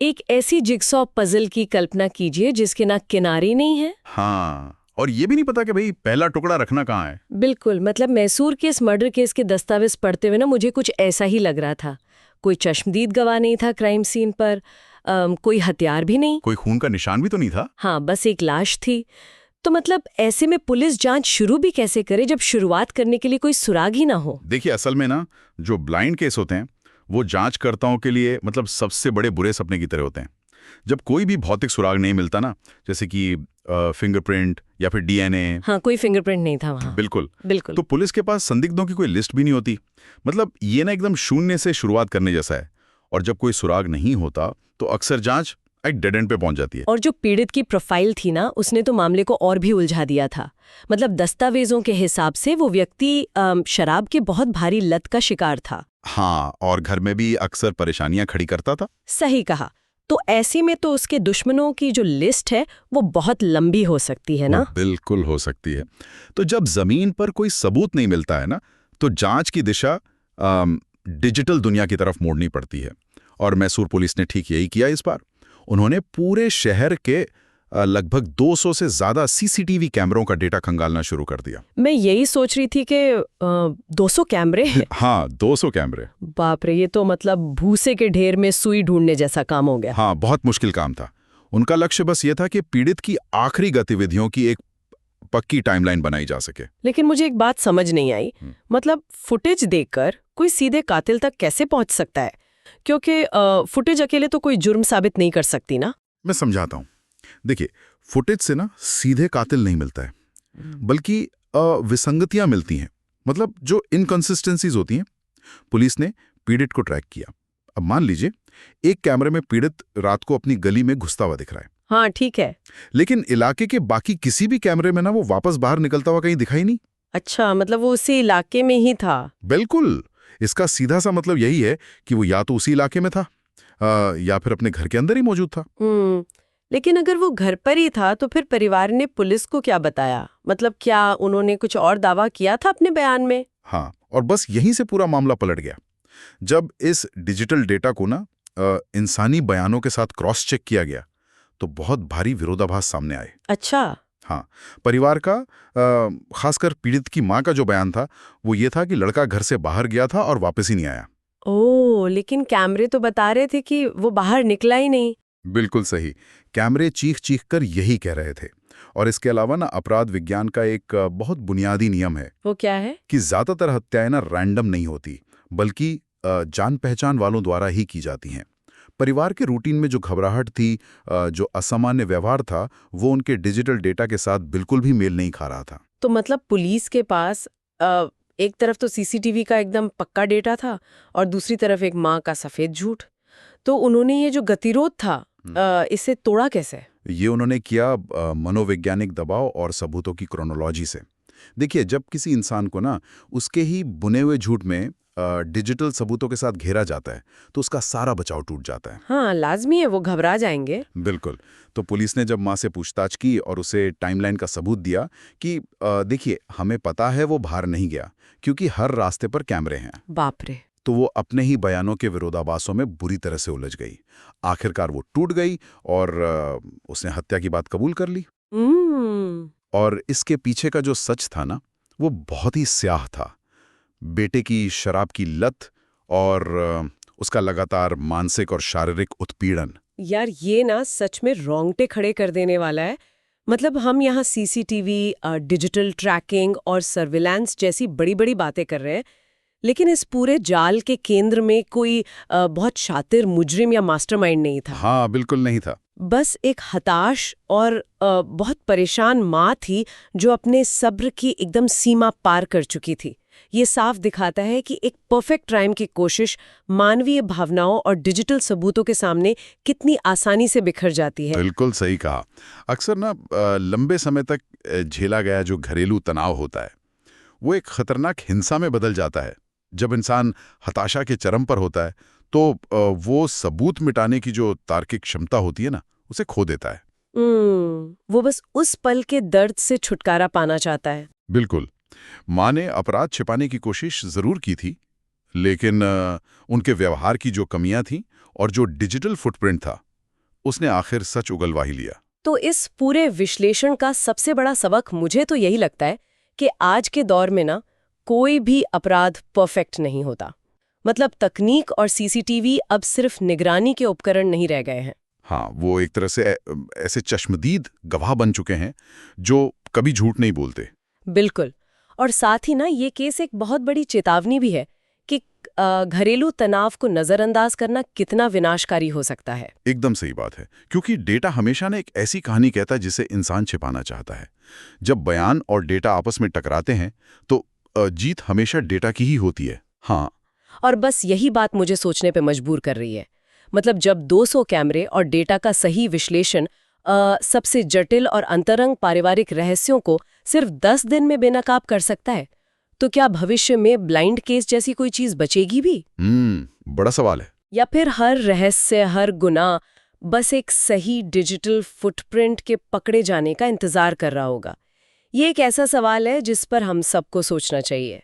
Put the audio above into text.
एक ऐसी jigsaw puzzle की कल्पना कीजिए जिसके ना किनारे नहीं है। हाँ, और ये भी नहीं पता कि भाई पहला टुकड़ा रखना कहाँ है। बिल्कुल, मतलब मैसूर के इस मर्डर केस के दस्तावेज पढ़ते हुए ना मुझे कुछ ऐसा ही लग रहा था। कोई चश्मदीद गवाह नहीं था क्राइम सीन पर, कोई हथियार भी नहीं। कोई खून का निशान भी तो नहीं था। हाँ, बस एक लाश थी। तो मतलब ऐसे में पुलिस जांच शुरू भी कैसे करे जब शुरुआत करने के लिए कोई सुराग ही ना हो। देखिए, असल में ना जो ब्लाइंड केस होते हैं वो जांचकर्ताओं के लिए मतलब सबसे बड़े बुरे सपने की तरह होते हैं। जब कोई भी भौतिक सुराग नहीं मिलता ना, जैसे कि फिंगरप्रिंट या फिर डीएनए। हाँ, कोई फिंगरप्रिंट नहीं था वहाँ। बिल्कुल। बिल्कुल। तो पुलिस के पास संदिग्धों की कोई लिस्ट भी नहीं होती। मतलब ये ना एकदम शून्य से शुरुआत करने जैसा है। और जब कोई सुराग नहीं होता तो अक्सर जांच एक डेड एंड पे पहुंच जाती है। और जो पीड़ित की प्रोफाइल थी ना, उसने तो मामले को और भी उलझा दिया था। मतलब दस्तावेजों के हिसाब से वो व्यक्ति शराब के बहुत भारी लत का शिकार था। हाँ, और घर में भी अक्सर परेशानियां खड़ी करता था। सही कहा। तो ऐसे में तो उसके दुश्मनों की जो लिस्ट है वो बहुत लंबी हो सकती है ना। वो बिल्कुल हो सकती है। तो जब जमीन पर कोई सबूत नहीं मिलता है ना, तो जांच की दिशा डिजिटल दुनिया की तरफ मोड़नी पड़ती है। और मैसूर पुलिस ने ठीक यही किया इस बार। उन्होंने पूरे शहर के लगभग 200 से ज्यादा सीसीटीवी कैमरों का डेटा खंगालना शुरू कर दिया। मैं यही सोच रही थी कि 200 कैमरे हैं। हाँ, 200 कैमरे। बाप रे, ये तो मतलब भूसे के ढेर में सुई ढूंढने जैसा काम हो गया। हाँ, बहुत मुश्किल काम था। उनका लक्ष्य बस ये था कि पीड़ित की आखिरी गतिविधियों की एक पक्की टाइमलाइन बनाई जा सके। लेकिन मुझे एक बात समझ नहीं आई। मतलब फुटेज देखकर कोई सीधे कातिल तक कैसे पहुंच सकता है? क्योंकि फुटेज अकेले तो कोई जुर्म साबित नहीं कर सकती ना। मैं समझाता हूँ। देखिए, फुटेज से ना सीधे कातिल नहीं मिलता है, बल्कि विसंगतियां मिलती हैं। मतलब जो इनकंसिस्टेंसीज होती हैं। पुलिस ने पीड़ित को ट्रैक किया। अब मान लीजिए एक कैमरे में पीड़ित रात को अपनी गली में घुसता हुआ दिख रहा है। हाँ, ठीक है। लेकिन इलाके के बाकी किसी भी कैमरे में ना वो वापस बाहर निकलता हुआ कहीं दिखाई नहीं। अच्छा, मतलब वो उसी इलाके में ही था। बिल्कुल। इसका सीधा सा मतलब यही है कि वो या तो उसी इलाके में था, या फिर अपने घर के अंदर ही मौजूद था। लेकिन अगर वो घर पर ही था तो फिर परिवार ने पुलिस को क्या बताया? मतलब क्या उन्होंने कुछ और दावा किया था अपने बयान में? हाँ, और बस यहीं से पूरा मामला पलट गया। जब इस डिजिटल डेटा को ना इंसानी बयानों के साथ क्रॉस चेक किया गया तो बहुत भारी विरोधाभास सामने आए। अच्छा। हाँ, परिवार का खासकर पीड़ित की मां का जो बयान था वो ये था कि लड़का घर से बाहर गया था और वापस ही नहीं आया। ओह, लेकिन कैमरे तो बता रहे थे कि वो बाहर निकला ही नहीं। बिल्कुल सही। कैमरे चीख चीख कर यही कह रहे थे। और इसके अलावा ना अपराध विज्ञान का एक बहुत बुनियादी नियम है। वो क्या है? कि ज्यादातर हत्याएं ना रैंडम नहीं होती, बल्कि जान पहचान वालों द्वारा ही की जाती हैं। परिवार के रूटीन में जो घबराहट थी, जो असामान्य व्यवहार था, वो उनके डिजिटल डेटा के साथ बिल्कुल भी मेल नहीं खा रहा था। तो मतलब पुलिस के पास एक तरफ तो सीसीटीवी का एकदम पक्का डेटा था और दूसरी तरफ एक माँ का सफेद झूठ। तो उन्होंने ये जो गतिरोध था, इसे तोड़ा कैसे? ये उन्होंने किया मनोवैज्ञानिक दबाव और सबूतों की क्रोनोलॉजी से। देखिए, जब किसी इंसान को ना उसके ही बुने हुए झूठ में डिजिटल सबूतों के साथ घेरा जाता है तो उसका सारा बचाव टूट जाता है। हाँ, लाजमी है, वो घबरा जाएंगे। बिल्कुल। तो पुलिस ने जब माँ से पूछताछ की और उसे टाइमलाइन का सबूत दिया कि देखिए, हमें पता है वो बाहर नहीं गया क्योंकि हर रास्ते पर कैमरे हैं। बाप रे। तो वो अपने ही बयानों के विरोधाभासों में बुरी तरह से उलझ गई। आखिरकार वो टूट गई और उसने हत्या की बात कबूल कर ली। और इसके पीछे का जो सच था ना, वो बहुत ही स्याह था। बेटे की शराब की लत और उसका लगातार मानसिक और शारीरिक उत्पीड़न। यार, ये ना सच में रोंगटे खड़े कर देने वाला है। मतलब हम यहाँ सीसीटीवी, डिजिटल ट्रैकिंग और सर्विलांस जैसी बड़ी बड़ी बातें कर रहे हैं, लेकिन इस पूरे जाल के केंद्र में कोई बहुत शातिर मुजरिम या मास्टरमाइंड नहीं था। हाँ, बिल्कुल नहीं था। बस एक हताश और बहुत परेशान माँ थी जो अपने सब्र की एकदम सीमा पार कर चुकी थी। ये साफ दिखाता है कि एक परफेक्ट क्राइम की कोशिश मानवीय भावनाओं और डिजिटल सबूतों के सामने कितनी आसानी से बिखर जाती है। बिल्कुल सही कहा। अक्सर ना लंबे समय तक झेला गया जो घरेलू तनाव होता है वो एक खतरनाक हिंसा में बदल जाता है। जब इंसान हताशा के चरम पर होता है तो वो सबूत मिटाने की जो तार्किक क्षमता होती है ना, उसे खो देता है। वो बस उस पल के दर्द से छुटकारा पाना चाहता है। बिल्कुल। माँ ने अपराध छिपाने की कोशिश जरूर की थी, लेकिन उनके व्यवहार की जो कमियां थीं और जो डिजिटल फुटप्रिंट था उसने आखिर सच उगलवा ही लिया। तो इस पूरे विश्लेषण का सबसे बड़ा सबक मुझे तो यही लगता है कि आज के दौर में ना कोई भी अपराध परफेक्ट नहीं होता। मतलब तकनीक और सीसीटीवी अब सिर्फ निगरानी के उपकरण नहीं रह गए हैं। हाँ, वो एक तरह से ऐसे चश्मदीद गवाह बन चुके हैं जो कभी झूठ नहीं बोलते। बिल्कुल। और साथ ही ना ये केस एक बहुत बड़ी चेतावनी भी है कि घरेलू तनाव को नजरअंदाज करना कितना विनाशकारी हो सकता है। एकदम सही बात है, क्योंकि डेटा हमेशा ना एक ऐसी कहानी कहता है जिसे इंसान छिपाना चाहता है। जब बयान और डेटा आपस में टकराते हैं तो जीत हमेशा डेटा की ही होती है। हाँ, और बस यही बात मुझे सोचने पे मजबूर कर रही है। मतलब जब 200 कैमरे और डेटा का सही विश्लेषण सबसे जटिल और अंतरंग पारिवारिक रहस्यों को सिर्फ 10 दिन में बेनकाब कर सकता है, तो क्या भविष्य में ब्लाइंड केस जैसी कोई चीज बचेगी भी? बड़ा सवाल है। या फिर हर रहस्य, हर गुनाह बस एक सही डिजिटल फुटप्रिंट के पकड़े जाने का इंतजार कर रहा होगा? ये एक ऐसा सवाल है जिस पर हम सबको सोचना चाहिए।